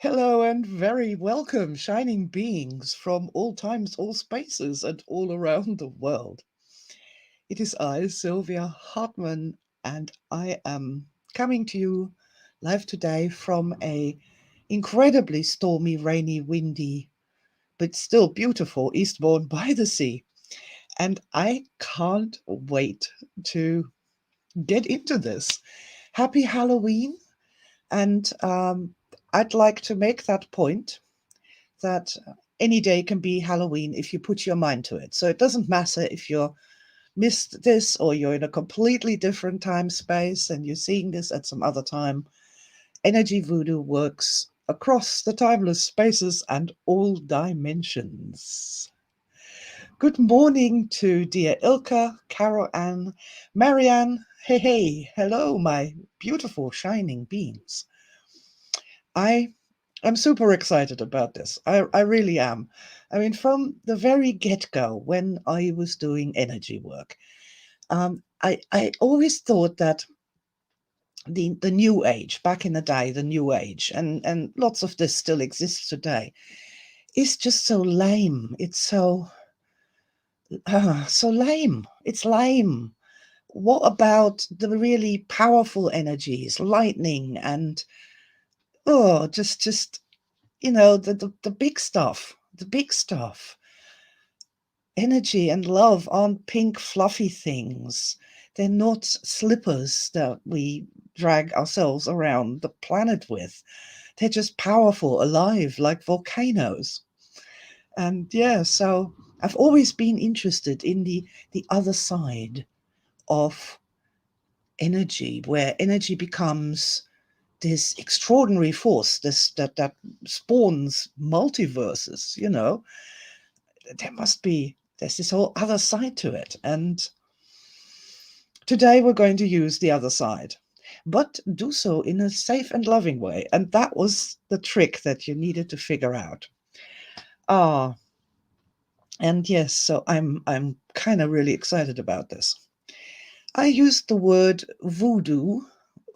Hello and very welcome, shining beings from all times, all spaces, and all around the world. It is I, Sylvia Hartmann, and I am coming to you live today from a incredibly stormy, rainy, windy, but still beautiful Eastbourne by the Sea. And I can't wait to get into this. Happy Halloween! And I'd like to make that point that any day can be Halloween if you put your mind to it. So it doesn't matter if you're missed this or you're in a completely different time space and you're seeing this at some other time. Energy voodoo works across the timeless spaces and all dimensions. Good morning to dear Ilka, Carol Ann, Marianne. Hey, hey, hello, my beautiful shining beings. I am super excited about this. I really am. I mean, from the very get-go, when I was doing energy work, I always thought that the new age, back in the day, the new age, and lots of this still exists today, is just so lame. It's so lame. It's lame. What about the really powerful energies, lightning and just the big stuff, the big stuff. Energy and love aren't pink fluffy things. They're not slippers that we drag ourselves around the planet with. They're just powerful, alive, like volcanoes. And yeah, so I've always been interested in the other side of energy, where energy becomes this extraordinary force, that spawns multiverses. There's this whole other side to it, and today we're going to use the other side, but do so in a safe and loving way. And that was the trick that you needed to figure out. Ah, and yes, so I'm kind of really excited about this. I used the word voodoo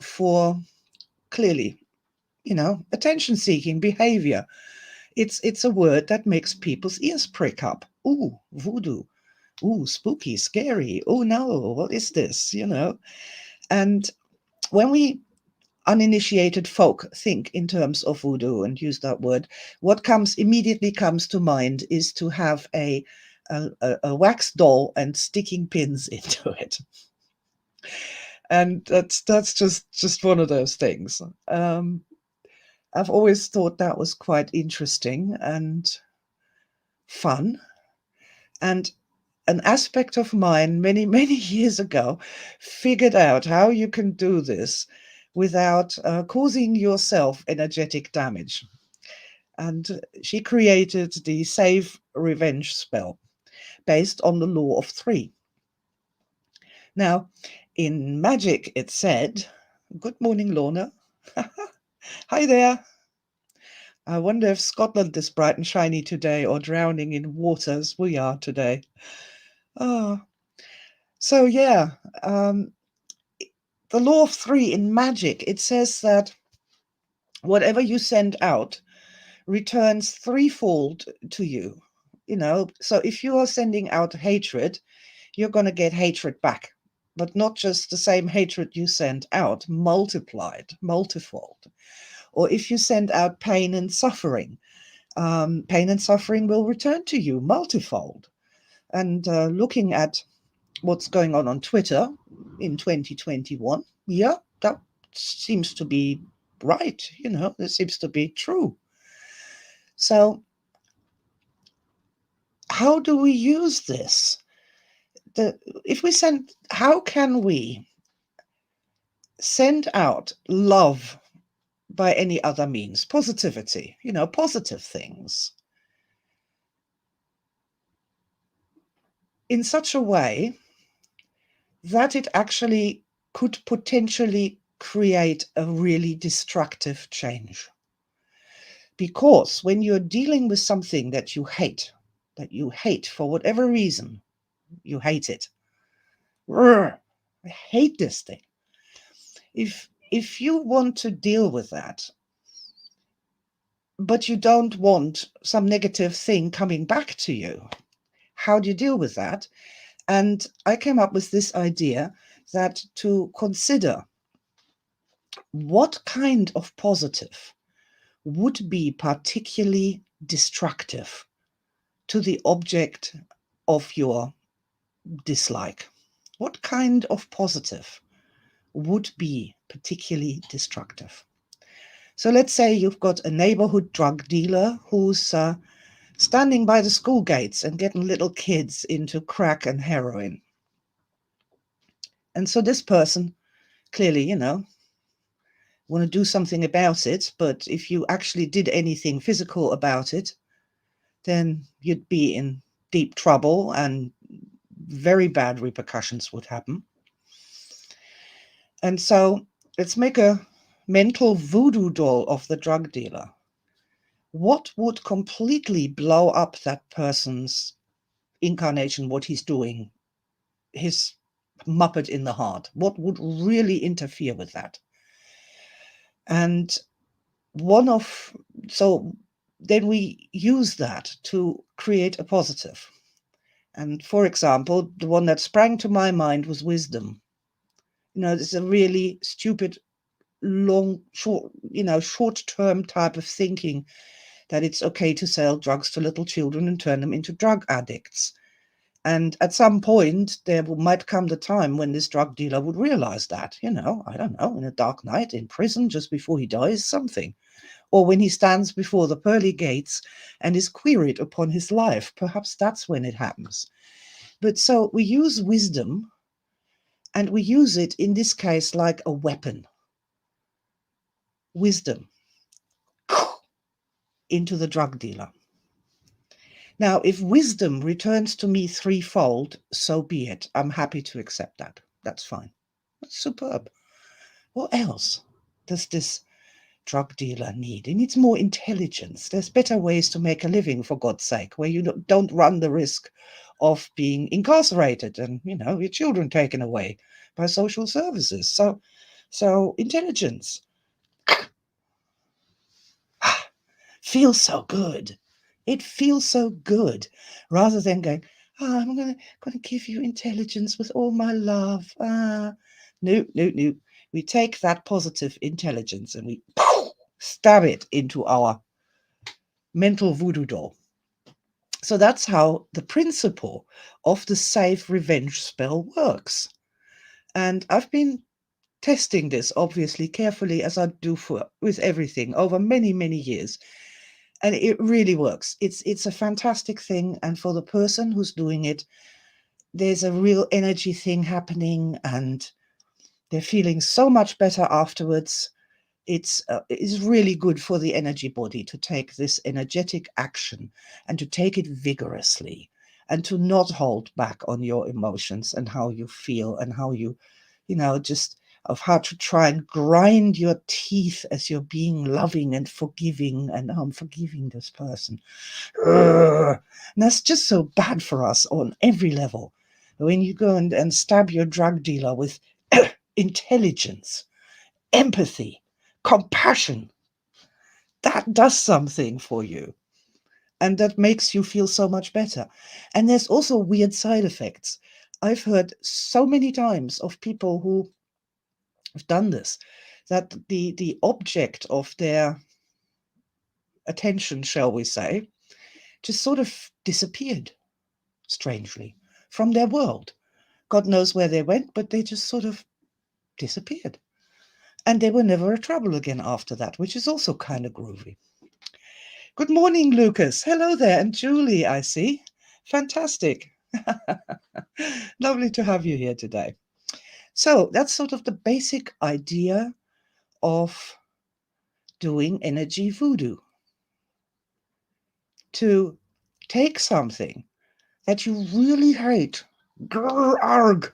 for, clearly, attention-seeking behavior. It's a word that makes people's ears prick up. Ooh, voodoo. Ooh, spooky, scary. Oh no, what is this? And when we uninitiated folk think in terms of voodoo and use that word, what immediately comes to mind is to have a wax doll and sticking pins into it. And that's just one of those things. I've always thought that was quite interesting and fun. And an aspect of mine many, many years ago figured out how you can do this without causing yourself energetic damage. And she created the Save Revenge spell based on the law of three. Now, in magic, it said, good morning, Lorna. Hi there. I wonder if Scotland is bright and shiny today or drowning in water as we are today. Oh, so yeah, the law of three in magic, it says that whatever you send out returns threefold to you. So if you are sending out hatred, you're going to get hatred back, but not just the same hatred you sent out, multiplied, multifold. Or if you send out pain and suffering will return to you multifold. And looking at what's going on Twitter in 2021, yeah, that seems to be right. It seems to be true. So how do we use this? How can we send out love by any other means, positivity, positive things, in such a way that it actually could potentially create a really destructive change? Because when you're dealing with something that you hate for whatever reason, you hate it. I hate this thing. If you want to deal with that, but you don't want some negative thing coming back to you. How do you deal with that? And I came up with this idea that to consider what kind of positive would be particularly destructive to the object of your dislike. What kind of positive would be particularly destructive? So let's say you've got a neighborhood drug dealer who's standing by the school gates and getting little kids into crack and heroin. And so this person clearly, want to do something about it, but if you actually did anything physical about it, then you'd be in deep trouble and very bad repercussions would happen. And so let's make a mental voodoo doll of the drug dealer. What would completely blow up that person's incarnation, what he's doing, his Muppet in the heart? What would really interfere with that? And so then we use that to create a positive. And for example, the one that sprang to my mind was wisdom. It's a really stupid, short-term type of thinking that it's okay to sell drugs to little children and turn them into drug addicts. And at some point, there might come the time when this drug dealer would realize that, I don't know, in a dark night in prison just before he dies, something. Or when he stands before the pearly gates and is queried upon his life. Perhaps that's when it happens. But so we use wisdom, and we use it in this case like a weapon. Wisdom into the drug dealer. Now, if wisdom returns to me threefold, so be it. I'm happy to accept that. That's fine. That's superb. What else does this drug dealer need? He needs more intelligence. There's better ways to make a living, for God's sake, where you don't run the risk of being incarcerated and, your children taken away by social services. So intelligence feels so good. It feels so good, rather than going, I'm gonna give you intelligence with all my love. No. We take that positive intelligence and we stab it into our mental voodoo doll. So that's how the principle of the safe revenge spell works. And I've been testing this, obviously, carefully, as I do with everything over many, many years. And it really works. It's a fantastic thing. And for the person who's doing it, there's a real energy thing happening, and they're feeling so much better afterwards. It's really good for the energy body to take this energetic action and to take it vigorously and to not hold back on your emotions and how you feel and how just of how to try and grind your teeth as you're being loving and forgiving, and I'm forgiving this person. And that's just so bad for us on every level. When you go and stab your drug dealer with intelligence, empathy, compassion, that does something for you. And that makes you feel so much better. And there's also weird side effects. I've heard so many times of people who have done this, that the object of their attention, shall we say, just sort of disappeared, strangely, from their world. God knows where they went, but they just sort of disappeared. And they were never a trouble again after that, which is also kind of groovy. Good morning, Lucas. Hello there. And Julie, I see. Fantastic. Lovely to have you here today. So that's sort of the basic idea of doing energy voodoo. To take something that you really hate, arg,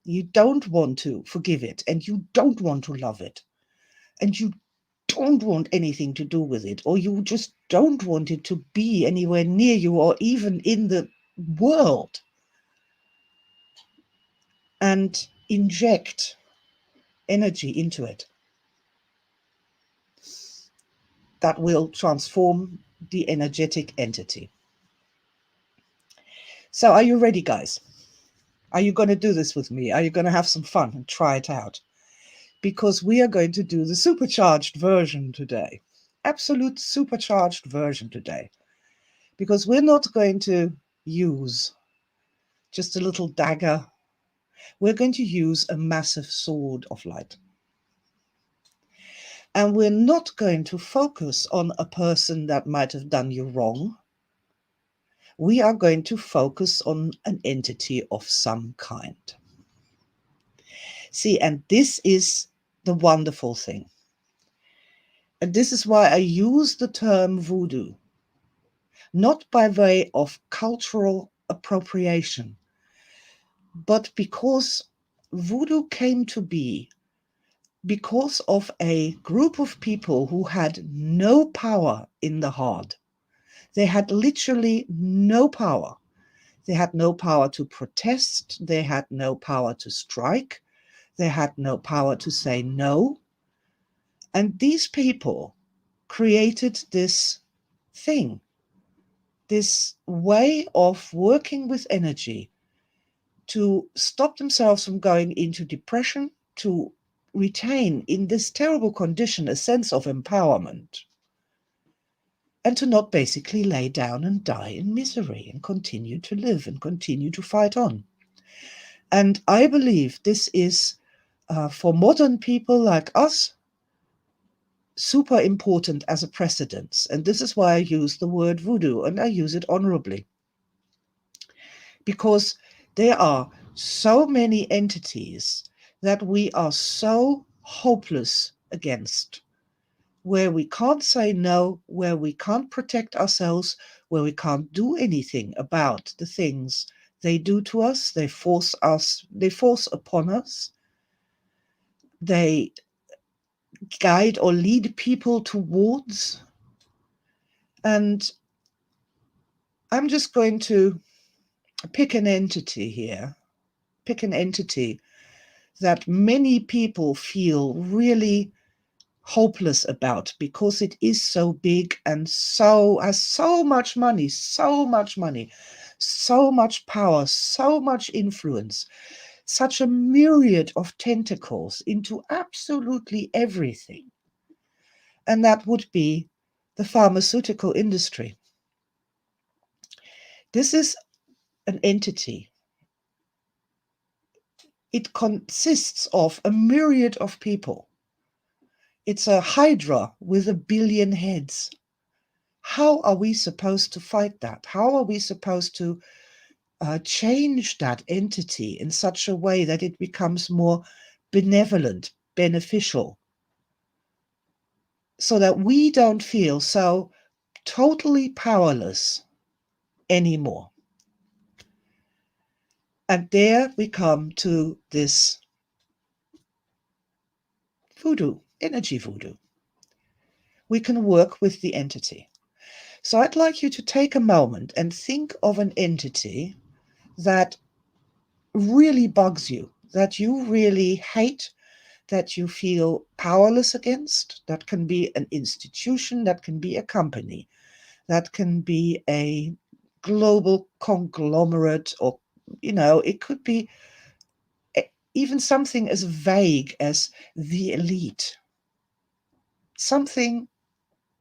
you don't want to forgive it, and you don't want to love it, and you don't want anything to do with it, or you just don't want it to be anywhere near you or even in the world, and inject energy into it. that will transform the energetic entity. So are you ready, guys? Are you going to do this with me? Are you going to have some fun and try it out? Because we are going to do the supercharged version today. Absolute supercharged version today. Because we're not going to use just a little dagger. We're going to use a massive sword of light. And we're not going to focus on a person that might have done you wrong. We are going to focus on an entity of some kind. See, and this is the wonderful thing. And this is why I use the term voodoo, not by way of cultural appropriation, but because voodoo came to be because of a group of people who had no power in the heart. They had literally no power. They had no power to protest. They had no power to strike. They had no power to say no. And these people created this thing, this way of working with energy to stop themselves from going into depression, to retain in this terrible condition a sense of empowerment, and to not basically lay down and die in misery and continue to live and continue to fight on. And I believe this is, for modern people like us, super important as a precedence. And this is why I use the word voodoo, and I use it honorably. Because there are so many entities that we are so hopeless against, where we can't say no, where we can't protect ourselves, where we can't do anything about the things they do to us, they force upon us, they guide or lead people towards. And I'm just going to pick an entity that many people feel really hopeless about because it is so big and has so much money, so much power, so much influence, such a myriad of tentacles into absolutely everything. And that would be the pharmaceutical industry. This is an entity. It consists of a myriad of people. It's a hydra with 1 billion heads. How are we supposed to fight that? How are we supposed to change that entity in such a way that it becomes more benevolent, beneficial, so that we don't feel so totally powerless anymore? And there we come to this voodoo, energy voodoo. We can work with the entity. So I'd like you to take a moment and think of an entity that really bugs you, that you really hate, that you feel powerless against. That can be an institution, that can be a company, that can be a global conglomerate, or, it could be even something as vague as the elite. Something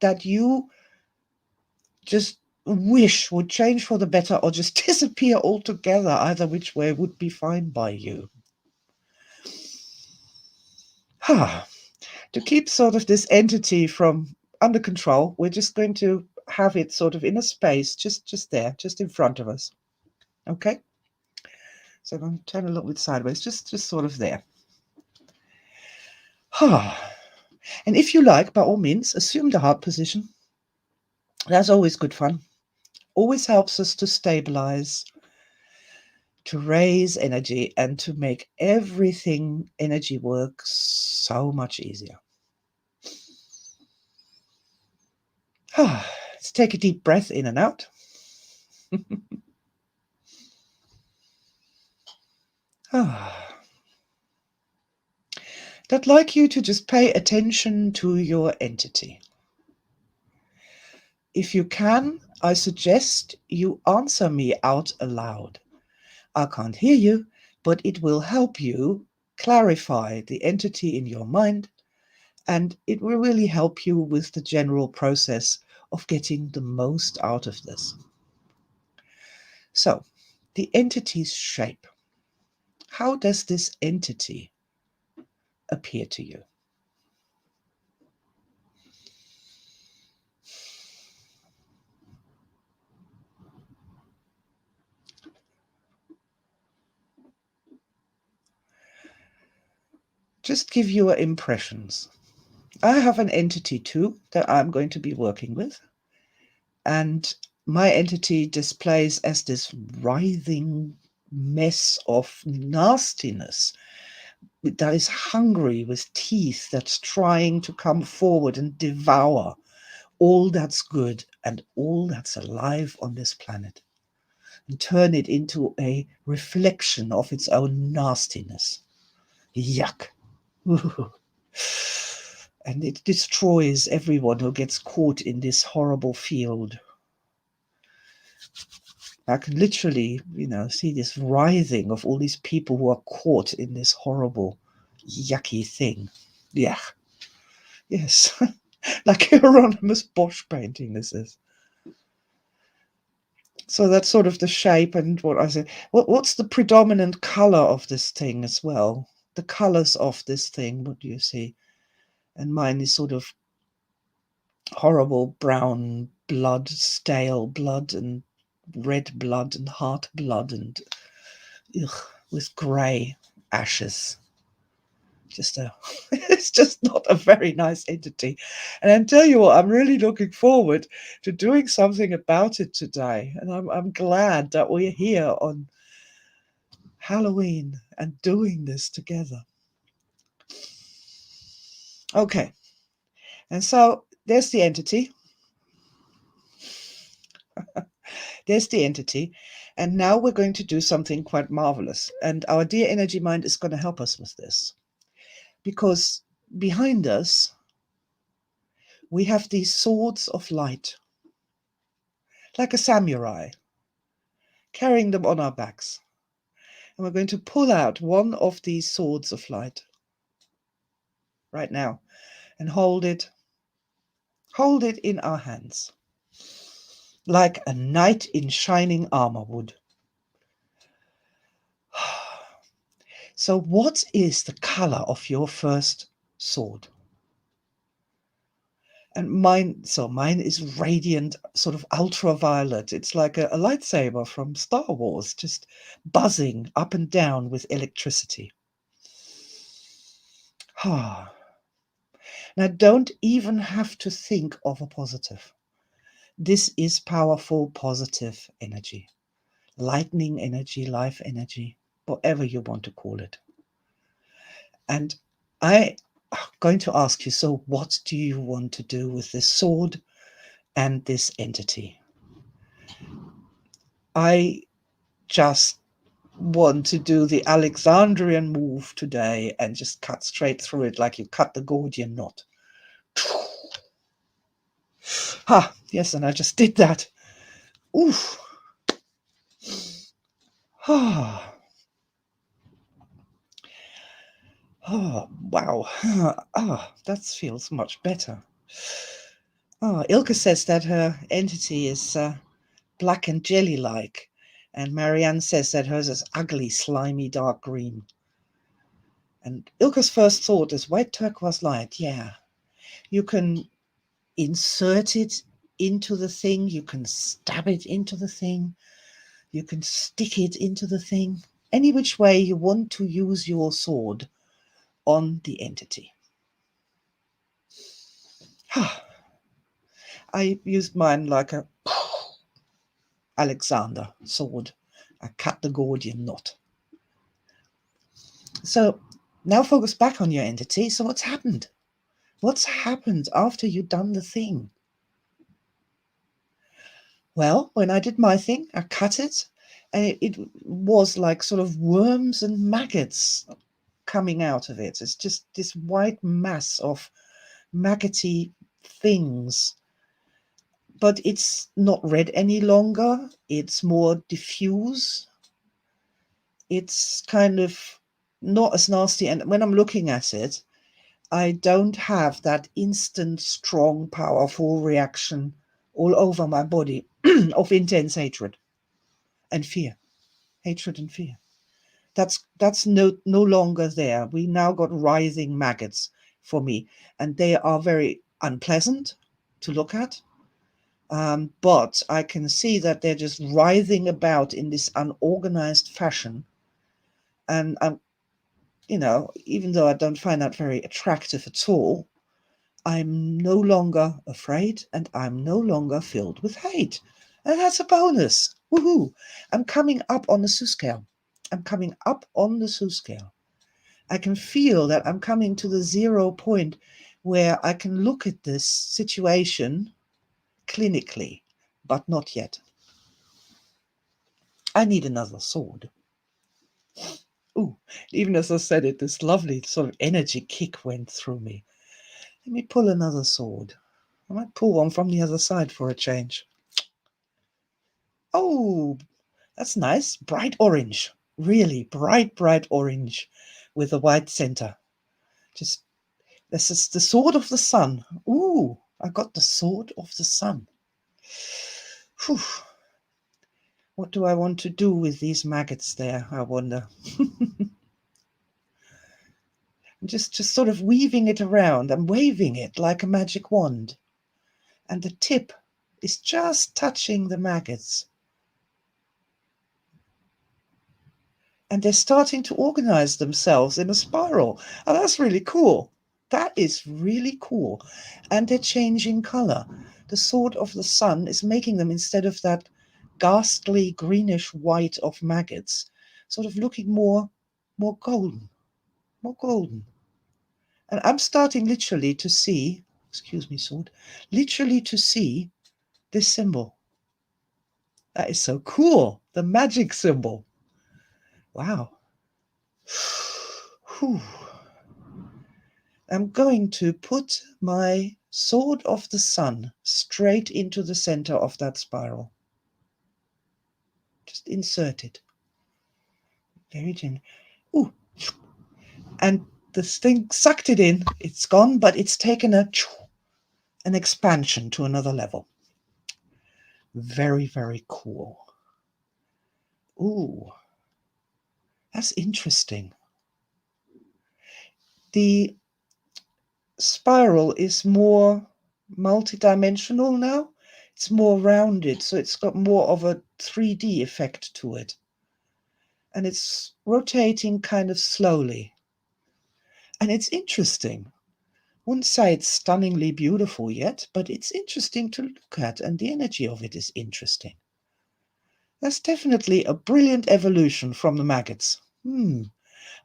that you just wish would change for the better or just disappear altogether. Either which way would be fine by you. To keep sort of this entity from under control, we're just going to have it sort of in a space, just there, just in front of us. Okay? So I'm going to turn a little bit sideways, just sort of there. And if you like, by all means, assume the heart position. That's always good fun. Always helps us to stabilize, to raise energy, and to make everything energy work so much easier. Let's take a deep breath in and out. I'd like you to just pay attention to your entity. If you can, I suggest you answer me out aloud. I can't hear you, but it will help you clarify the entity in your mind, and it will really help you with the general process of getting the most out of this. So, the entity's shape. How does this entity appear to you? Just give your impressions. I have an entity too that I'm going to be working with, and my entity displays as this writhing mess of nastiness that is hungry with teeth, that's trying to come forward and devour all that's good and all that's alive on this planet and turn it into a reflection of its own nastiness. Yuck. Ooh. And it destroys everyone who gets caught in this horrible field. I can literally, see this writhing of all these people who are caught in this horrible, yucky thing. Yeah. Yes. Like a Hieronymus Bosch painting, this is. So that's sort of the shape and what I say. What's the predominant color of this thing as well? The colors of this thing, what do you see? And mine is sort of horrible brown blood, stale blood, and red blood, and heart blood, and with grey ashes. It's just not a very nice entity. And I tell you what, I'm really looking forward to doing something about it today. And I'm glad that we're here on Halloween and doing this together. Okay, and so there's the entity. There's the entity. And now we're going to do something quite marvelous. And our dear energy mind is going to help us with this. Because behind us, we have these swords of light, like a samurai, carrying them on our backs. And we're going to pull out one of these swords of light right now and hold it in our hands, like a knight in shining armor would. So what is the color of your first sword? And mine is radiant, sort of ultraviolet. It's like a lightsaber from Star Wars, just buzzing up and down with electricity. Now, don't even have to think of a positive. This is powerful, positive energy, lightning energy, life energy, whatever you want to call it. And I'm going to ask you, so what do you want to do with this sword and this entity? I just want to do the Alexandrian move today and just cut straight through it like you cut the Gordian knot. Yes, and I just did that. Oof. Wow. That feels much better. Ilka says that her entity is black and jelly-like, and Marianne says that hers is ugly, slimy, dark green. And Ilka's first thought is white turquoise light. Yeah, you can insert it into the thing, you can stab it into the thing, you can stick it into the thing, any which way you want to use your sword on the entity. I used mine like a Alexander sword. I cut the Gordian knot. So now focus back on your entity. So what's happened? What's happened after you've done the thing? Well, when I did my thing, I cut it, and it was like sort of worms and maggots coming out of it. It's just this white mass of maggoty things but it's not red any longer. It's more diffuse. It's kind of not as nasty. And when I'm looking at it, I don't have that instant, strong, powerful reaction all over my body of intense hatred and fear. Hatred and fear. That's no longer there. We now got writhing maggots for me, and they are very unpleasant to look at. But I can see that they're just writhing about in this unorganized fashion. And I'm, even though I don't find that very attractive at all, I'm no longer afraid and I'm no longer filled with hate. And that's a bonus. Woohoo! I'm coming up on the Sue scale. I'm coming up on the Sue scale. I can feel that I'm coming to the 0 point where I can look at this situation clinically, but not yet. I need another sword. Ooh, even as I said it, this lovely sort of energy kick went through me. Let me pull another sword. I might pull one from the other side for a change. Oh, that's nice. Bright orange. Really bright orange with a white center. Just, this is the sword of the sun. Ooh, I got the sword of the sun. Whew. What do I want to do with these maggots there, I wonder? I'm just sort of weaving it around. I'm waving it like a magic wand. And the tip is just touching the maggots. And they're starting to organize themselves in a spiral. Oh, that's really cool. That is really cool. And they're changing color. The sword of the sun is making them, instead of that ghastly greenish white of maggots, sort of looking more golden, more golden. And I'm starting literally to see, excuse me, sword, literally to see this symbol. That is so cool. The magic symbol. Wow. Whew. I'm going to put my sword of the sun straight into the center of that spiral. Just insert it. Very gently. Ooh. And this thing sucked it in. It's gone, but it's taken an expansion to another level. Very, very cool. Ooh. That's interesting. The spiral is more multidimensional now. It's more rounded, so it's got more of a 3D effect to it. And it's rotating kind of slowly. And it's interesting. Wouldn't say it's stunningly beautiful yet, but it's interesting to look at, and the energy of it is interesting. That's definitely a brilliant evolution from the maggots.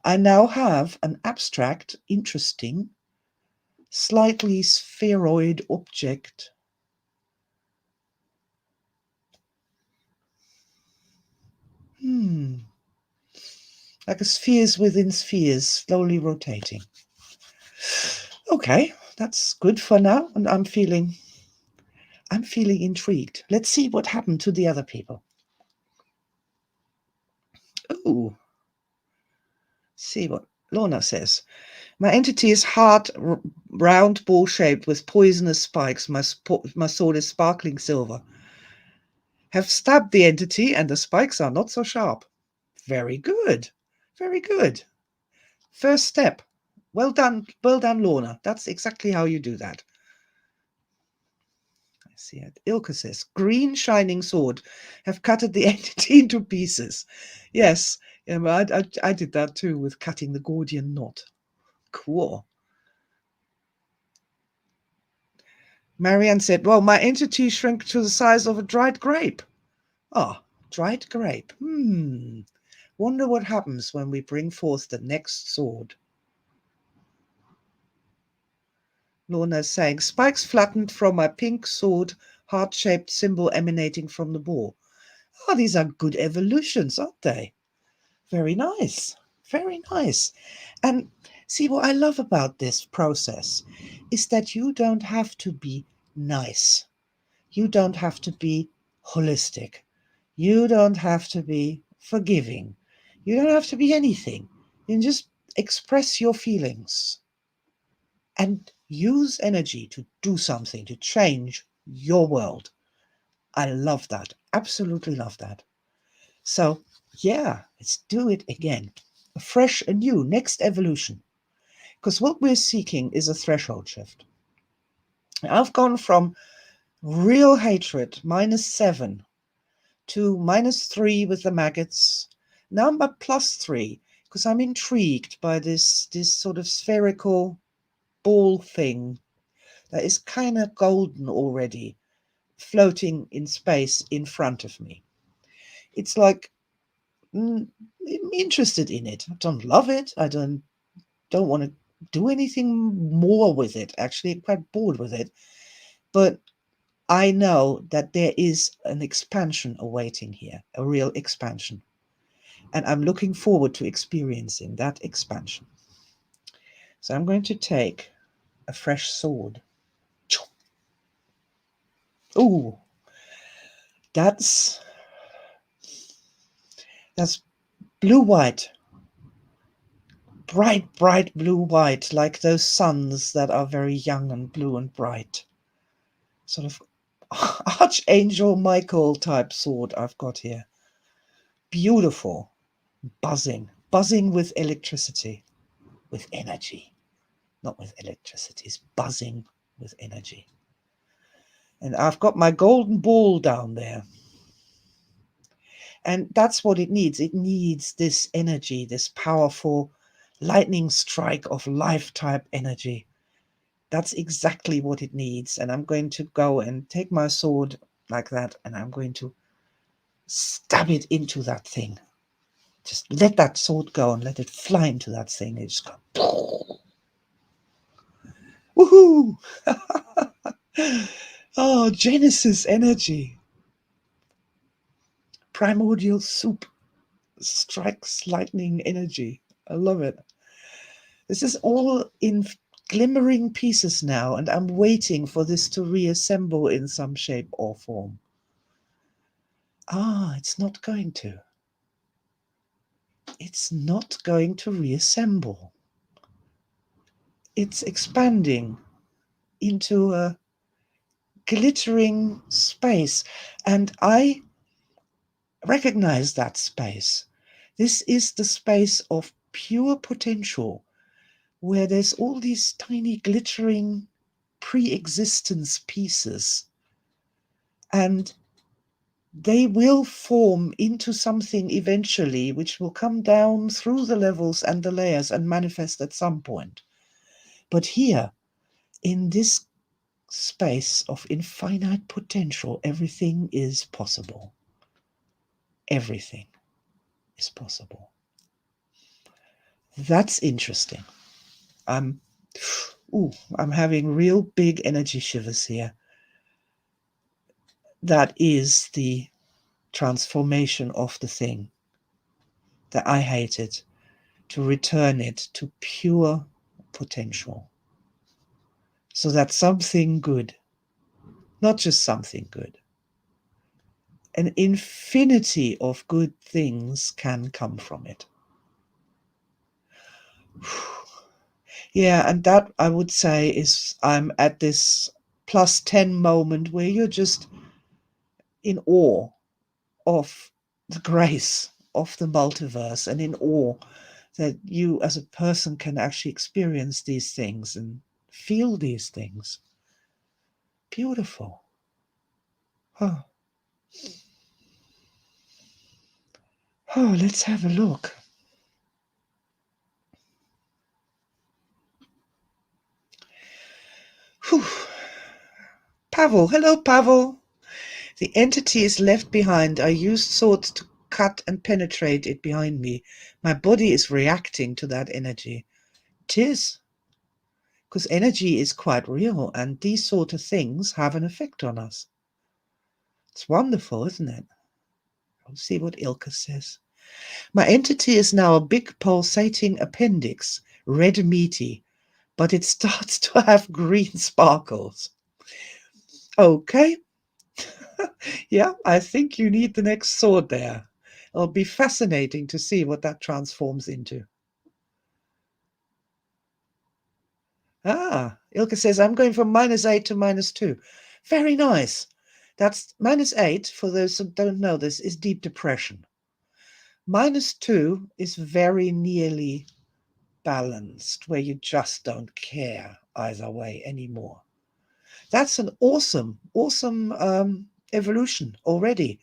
I now have an abstract, interesting, slightly spheroid object. Like a spheres within spheres, slowly rotating. Okay, that's good for now, and I'm feeling intrigued. Let's see what happened to the other people. Ooh. See what Lorna says. My entity is hard, round, ball-shaped with poisonous spikes. My sword is sparkling silver. Have stabbed the entity, and the spikes are not so sharp. Very good. Very good. First step. Well done, Lorna. That's exactly how you do that. I see it. Ilka says, green shining sword. Have cutted the entity into pieces. Yes, I did that too with cutting the Gordian knot. Cool. Marianne said, well, my entity shrank to the size of a dried grape. Ah, dried grape. Wonder what happens when we bring forth the next sword. Lorna is saying, spikes flattened from my pink sword, heart-shaped symbol emanating from the bore. Oh, these are good evolutions, aren't they? Very nice. Very nice. And see, what I love about this process is that you don't have to be nice. You don't have to be holistic. You don't have to be forgiving. You don't have to be anything. You can just express your feelings and use energy to do something, to change your world. I love that. Absolutely love that. So, yeah, let's do it again. Fresh, anew, next evolution. Because what we're seeking is a threshold shift. I've gone from real hatred, -7, to -3 with the maggots. Now I'm at +3 because I'm intrigued by this sort of spherical ball thing that is kind of golden already, floating in space in front of me. It's like I'm interested in it. I don't love it. I don't want to do anything more with it. Actually, I'm quite bored with it. But I know that there is an expansion awaiting here, a real expansion. And I'm looking forward to experiencing that expansion. So I'm going to take a fresh sword. Ooh, that's blue-white. Bright blue-white, like those suns that are very young and blue and bright. Sort of Archangel Michael type sword I've got here. Beautiful. Buzzing with electricity, with energy. Not with electricity, it's buzzing with energy. And I've got my golden ball down there. And that's what it needs. It needs this energy, this powerful lightning strike of life type energy. That's exactly what it needs. And I'm going to go and take my sword like that, and I'm going to stab it into that thing. Just let that sword go and let it fly into that thing. It just go. Woohoo! Oh, Genesis energy. Primordial soup strikes lightning energy. I love it. This is all in glimmering pieces now, and I'm waiting for this to reassemble in some shape or form. Ah, it's not going to. It's not going to reassemble. It's expanding into a glittering space, and I recognize that space. This is the space of pure potential, where there's all these tiny glittering pre-existence pieces, and they will form into something eventually, which will come down through the levels and the layers and manifest at some point. But here, in this space of infinite potential, everything is possible. Everything is possible. That's interesting. I'm having real big energy shivers here. That is the transformation of the thing that I hated, to return it to pure potential. So that something good, not just something good, an infinity of good things can come from it. Yeah, and that, I would say, is I'm at this +10 moment where you're just in awe of the grace of the multiverse, and in awe that you as a person can actually experience these things and feel these things. Beautiful. Oh, let's have a look. Whew. Pavel, hello Pavel. The entity is left behind. I used swords to cut and penetrate it behind me. My body is reacting to that energy. It is. Because energy is quite real, and these sort of things have an effect on us. It's wonderful, isn't it? Let's see what Ilka says. My entity is now a big pulsating appendix, red meaty, but it starts to have green sparkles. Okay, Yeah, I think you need the next sword there. It'll be fascinating to see what that transforms into. Ah, Ilka says, I'm going from -8 to -2. Very nice. That's -8, for those who don't know this, is deep depression. -2 is very nearly balanced, where you just don't care either way anymore. That's an awesome, awesome evolution already.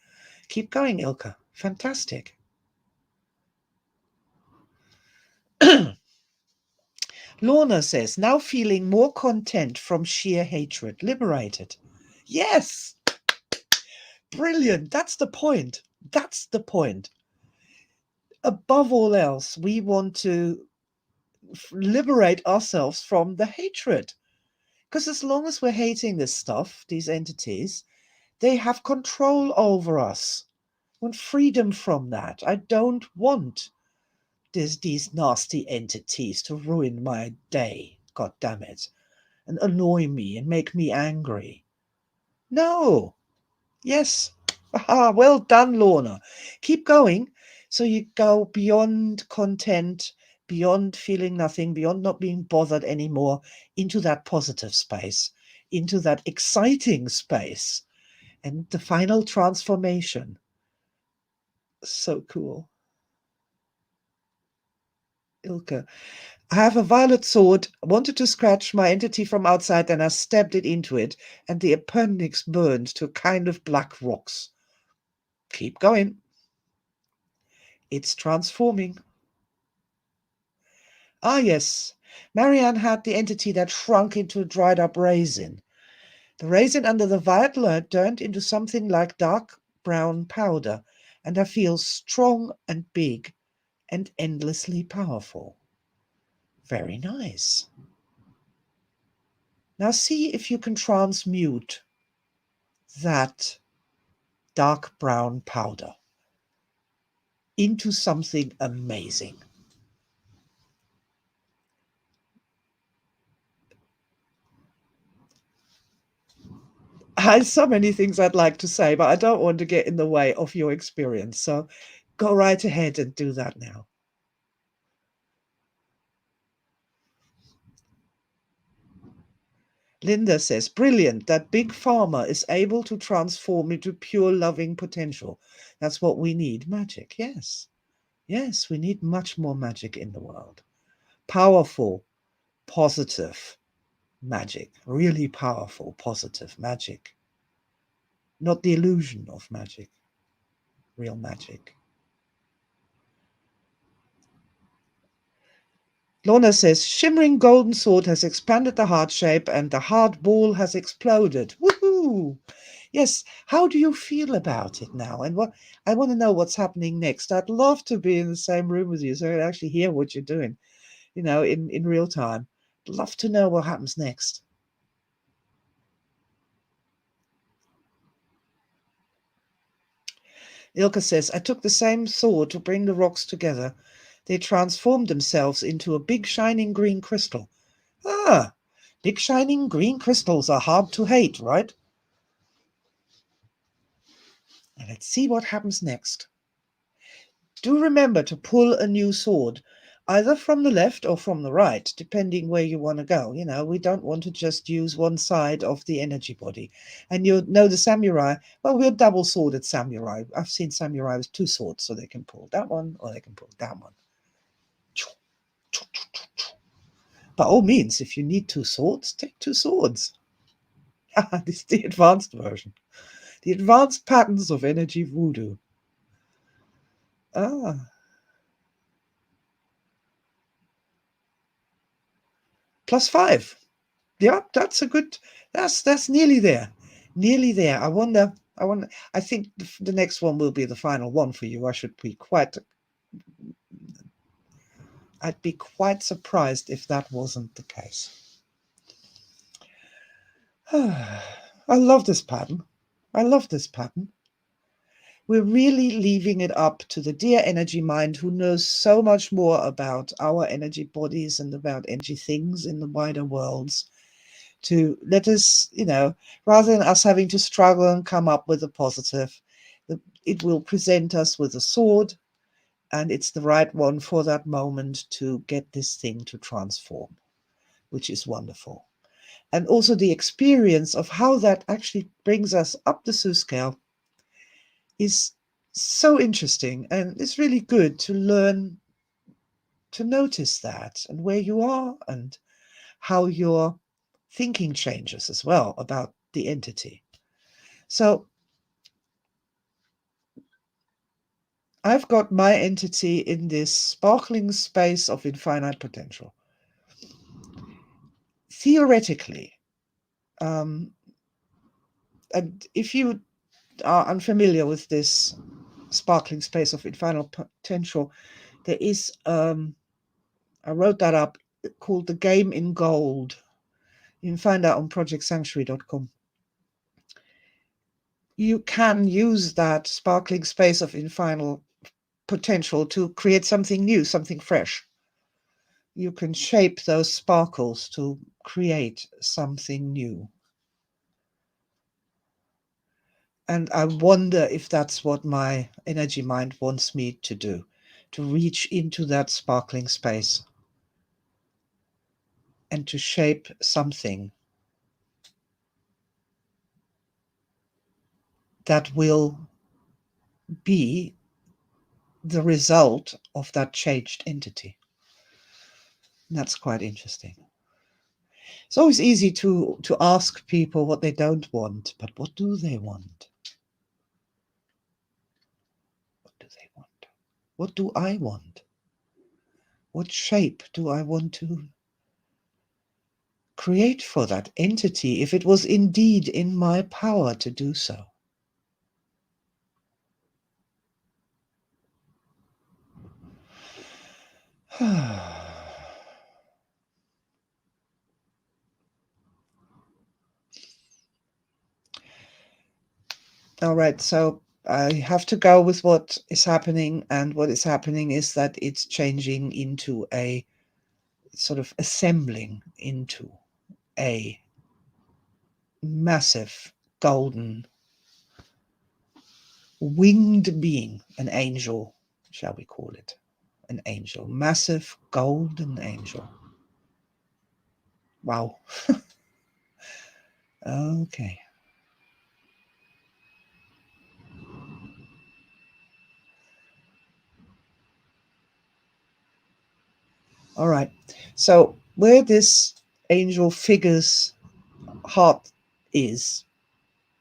Keep going, Ilka. Fantastic. Lorna says, now feeling more content from sheer hatred, liberated. Yes, brilliant. That's the point. That's the point. Above all else, we want to liberate ourselves from the hatred. Because as long as we're hating this stuff, these entities, they have control over us. I want freedom from that. I don't want these nasty entities to ruin my day, god damn it, and annoy me and make me angry. No. Yes. Ah, well done, Lorna. Keep going. So you go beyond content, beyond feeling nothing, beyond not being bothered anymore, into that positive space, into that exciting space, and the final transformation. So cool. Ilka. I have a violet sword, wanted to scratch my entity from outside, and I stabbed it into it, and the appendix burned to a kind of black rocks. Keep going. It's transforming. Ah, yes. Marianne had the entity that shrunk into a dried up raisin. The raisin under the violet light turned into something like dark brown powder, and I feel strong and big and endlessly powerful. Very nice. Now see if you can transmute that dark brown powder into something amazing. I have so many things I'd like to say, but I don't want to get in the way of your experience. So go right ahead and do that now. Linda says, brilliant that Big Pharma is able to transform into pure loving potential. That's what we need. Magic, yes. Yes, we need much more magic in the world. Powerful, positive magic. Really powerful, positive magic. Not the illusion of magic. Real magic. Lorna says, shimmering golden sword has expanded the heart shape and the heart ball has exploded. Woohoo! Yes, how do you feel about it now? And what I want to know what's happening next. I'd love to be in the same room with you so I can actually hear what you're doing, in real time. I'd love to know what happens next. Ilka says, I took the same sword to bring the rocks together. They transformed themselves into a big shining green crystal. Ah, big shining green crystals are hard to hate, right? And let's see what happens next. Do remember to pull a new sword, either from the left or from the right, depending where you want to go. We don't want to just use one side of the energy body. And you know the samurai, well, we're double sworded samurai. I've seen samurai with two swords, so they can pull that one or they can pull that one. By all means, if you need two swords, take two swords. This is the advanced version. The advanced patterns of energy voodoo. Ah, +5. Yeah, that's a good. That's nearly there. Nearly there. I wonder. I think the next one will be the final one for you. I'd be quite surprised if that wasn't the case. I love this pattern. I love this pattern. We're really leaving it up to the dear energy mind who knows so much more about our energy bodies and about energy things in the wider worlds to let us, rather than us having to struggle and come up with a positive, it will present us with a sword, and it's the right one for that moment to get this thing to transform, which is wonderful. And also the experience of how that actually brings us up the Sue scale is so interesting, and it's really good to learn to notice that and where you are and how your thinking changes as well about the entity. So I've got my entity in this sparkling space of infinite potential. Theoretically, and if you are unfamiliar with this sparkling space of infinite potential, there is, I wrote that up, called The Game in Gold. You can find that on projectsanctuary.com. You can use that sparkling space of infinite potential to create something new, something fresh. You can shape those sparkles to create something new. And I wonder if that's what my energy mind wants me to do, to reach into that sparkling space and to shape something that will be the result of that changed entity. And that's quite interesting. It's always easy to ask people what they don't want, but what do they want? What do they want? What do I want? What shape do I want to create for that entity if it was indeed in my power to do so? All right, so I have to go with what is happening, and what is happening is that it's changing into a sort of assembling into a massive golden winged being, an angel, shall we call it? An angel, massive golden angel. Wow. Okay. All right. So where this angel figure's heart is,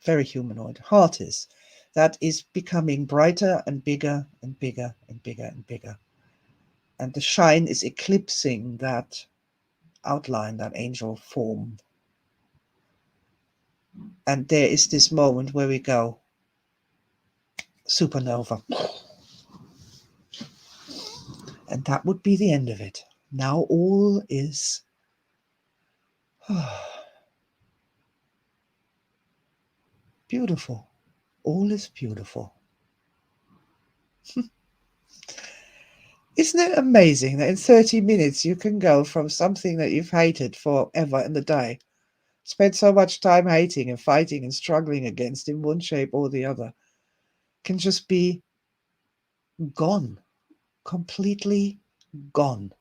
very humanoid heart is, that is becoming brighter and bigger and bigger and bigger and bigger. And the shine is eclipsing that outline, that angel form. And there is this moment where we go, supernova. And that would be the end of it. Now all is beautiful. All is beautiful. Isn't it amazing that in 30 minutes you can go from something that you've hated forever in the day, spent so much time hating and fighting and struggling against in one shape or the other, can just be gone, completely gone.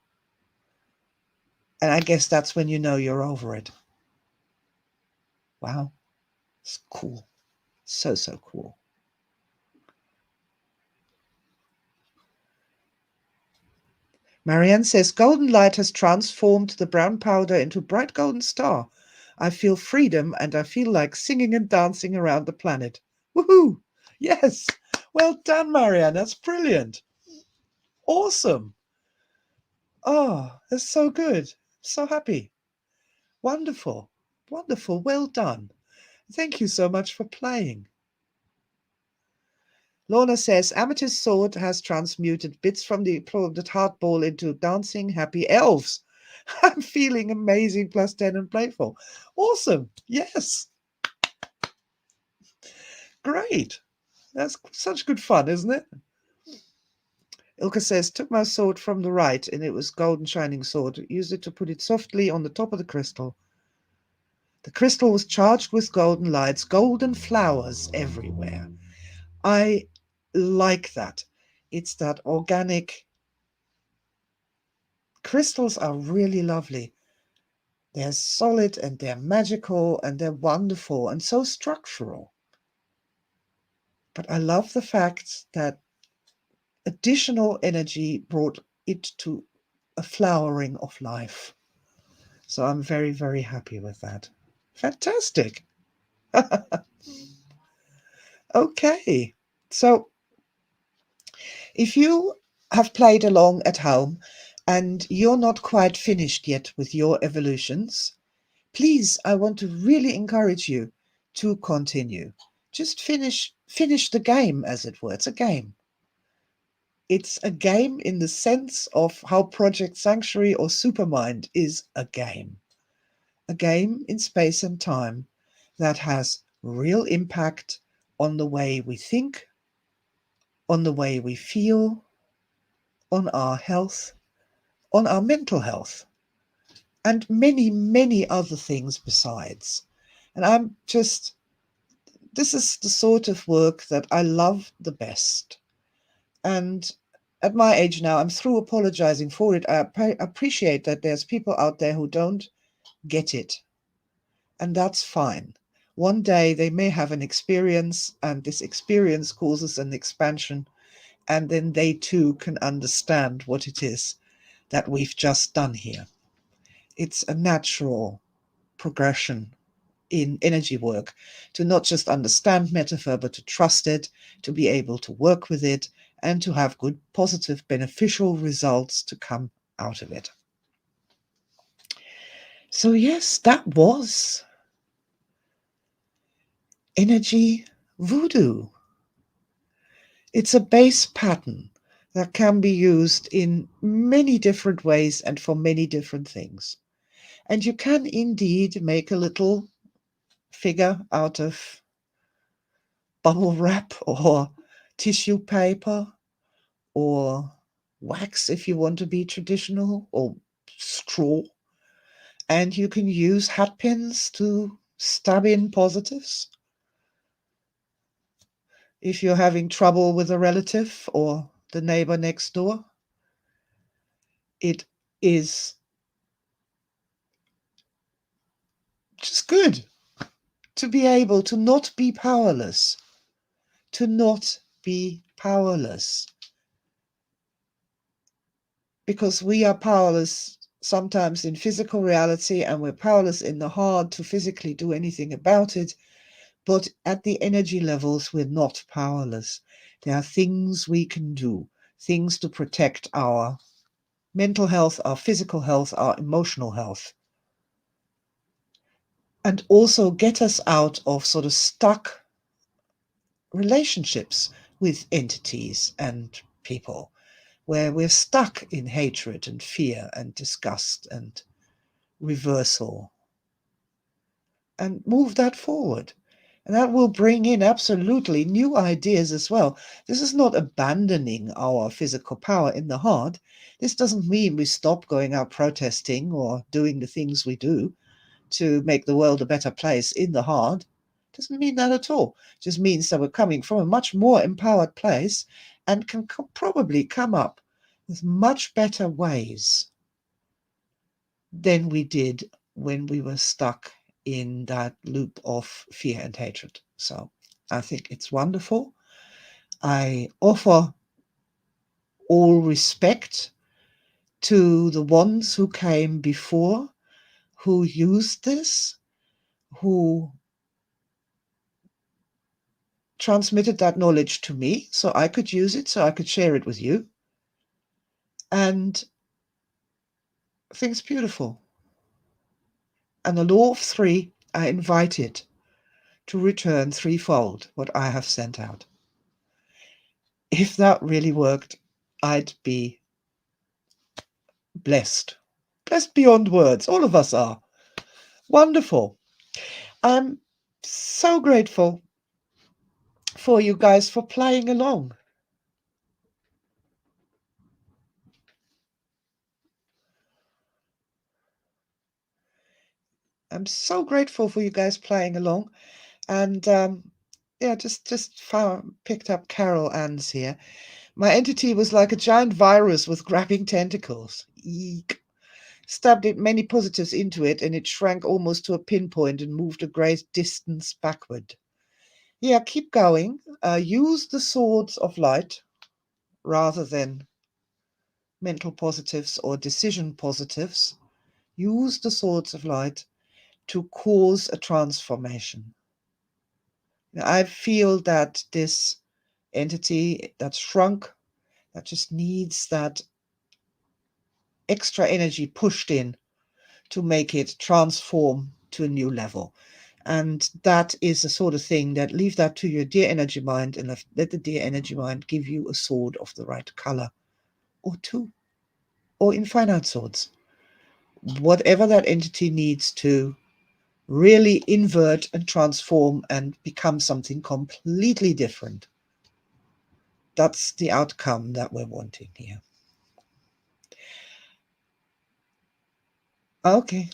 And I guess that's when you know you're over it. Wow, it's cool. So, so cool. Marianne says, golden light has transformed the brown powder into a bright golden star. I feel freedom and I feel like singing and dancing around the planet. Woohoo! Yes! Well done, Marianne. That's brilliant. Awesome. Oh, that's so good. So happy. Wonderful. Wonderful. Well done. Thank you so much for playing. Lorna says, Amethyst Sword has transmuted bits from the applauded heart ball into dancing happy elves. I'm feeling amazing, plus 10 and playful. Awesome. Yes. Great. That's such good fun, isn't it? Ilka says, took my sword from the right, and it was golden shining sword. Used it to put it softly on the top of the crystal. The crystal was charged with golden lights, golden flowers everywhere. I like that. It's that organic. Crystals are really lovely. They're solid and they're magical and they're wonderful and so structural. But I love the fact that additional energy brought it to a flowering of life. So I'm very, very happy with that. Fantastic. Okay. So if you have played along at home and you're not quite finished yet with your evolutions, please, I want to really encourage you to continue. Just finish the game, as it were. It's a game. It's a game in the sense of how Project Sanctuary or Supermind is a game. A game in space and time that has real impact on the way we think, on the way we feel, on our health, on our mental health, and many, many other things besides. And this is the sort of work that I love the best. And at my age now, I'm through apologizing for it. I appreciate that there's people out there who don't get it. And that's fine. One day they may have an experience, and this experience causes an expansion, and then they too can understand what it is that we've just done here. It's a natural progression in energy work to not just understand metaphor, but to trust it, to be able to work with it, and to have good, positive, beneficial results to come out of it. So, yes, that was energy voodoo. It's a base pattern that can be used in many different ways and for many different things. And you can indeed make a little figure out of bubble wrap or tissue paper or wax if you want to be traditional, or straw. And you can use hat pins to stab in positives. If you're having trouble with a relative or the neighbor next door, it is just good to be able to not be powerless, to not be powerless. Because we are powerless sometimes in physical reality, and we're powerless in the heart to physically do anything about it. But at the energy levels, we're not powerless. There are things we can do, things to protect our mental health, our physical health, our emotional health, and also get us out of sort of stuck relationships with entities and people, where we're stuck in hatred and fear and disgust and reversal, and move that forward. And that will bring in absolutely new ideas as well. This is not abandoning our physical power in the heart. This doesn't mean we stop going out protesting or doing the things we do to make the world a better place in the heart. It doesn't mean that at all. It just means that we're coming from a much more empowered place and can probably come up with much better ways than we did when we were stuck in that loop of fear and hatred. So I think it's wonderful. I offer all respect to the ones who came before, who used this, who transmitted that knowledge to me so I could use it, so I could share it with you. And I think it's beautiful. And the law of three, I invite it to return threefold what I have sent out. If that really worked, I'd be blessed. Blessed beyond words. All of us are. Wonderful. I'm so grateful for you guys for playing along. I'm so grateful for you guys playing along. And yeah, just found picked up Carol Ann's here. My entity was like a giant virus with grabbing tentacles. Eek. Stabbed it many positives into it, and it shrank almost to a pinpoint and moved a great distance backward. Yeah, keep going. Use the swords of light rather than mental positives or decision positives. Use the swords of light to cause a transformation. I feel that this entity that shrunk, that just needs that extra energy pushed in to make it transform to a new level. And that is the sort of thing that leave that to your dear energy mind and let the dear energy mind give you a sword of the right color, or two, or infinite swords. Whatever that entity needs to really invert and transform and become something completely different. That's the outcome that we're wanting here. Okay.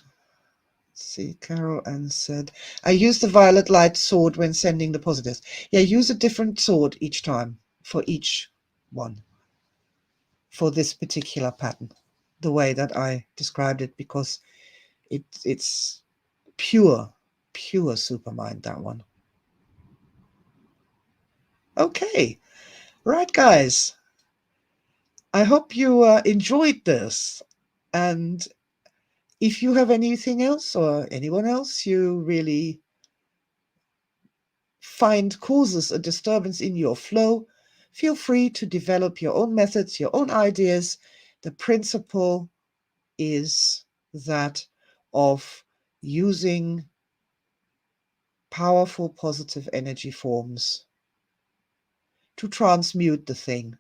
See, Carol Ann said, I use the violet light sword when sending the positives. Yeah, use a different sword each time for each one for this particular pattern, the way that I described it, because it's pure supermind, that one. Okay, right, guys. I hope you enjoyed this. And if you have anything else or anyone else you really find causes a disturbance in your flow, feel free to develop your own methods, your own ideas. The principle is that of using powerful positive energy forms to transmute the thing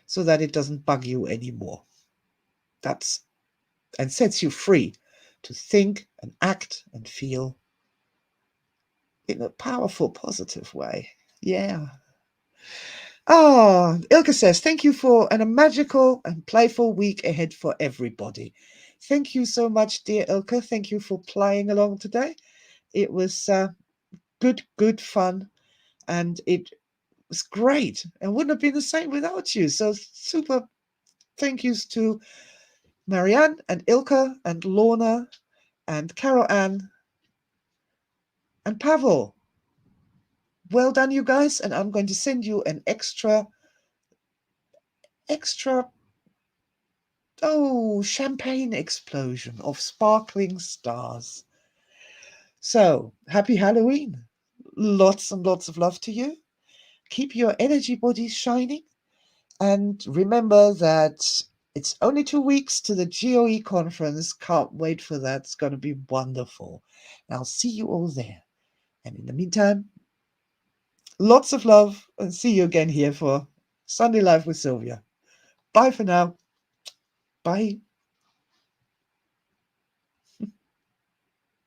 so that it doesn't bug you anymore. That's and sets you free to think and act and feel in a powerful, positive way. Yeah. Ah, Ilka says, thank you for a magical and playful week ahead for everybody. Thank you so much, dear Ilka. Thank you for playing along today. It was good fun, and it was great. And wouldn't have been the same without you. So super thank yous to Marianne and Ilka and Lorna and Carol Ann and Pavel. Well done, you guys. And I'm going to send you an extra champagne explosion of sparkling stars. So, happy Halloween. Lots and lots of love to you. Keep your energy bodies shining. And remember that it's only 2 weeks to the GOE conference. Can't wait for that. It's going to be wonderful. And I'll see you all there. And in the meantime, lots of love, and see you again here for Sunday Live with Sylvia. Bye for now. Bye.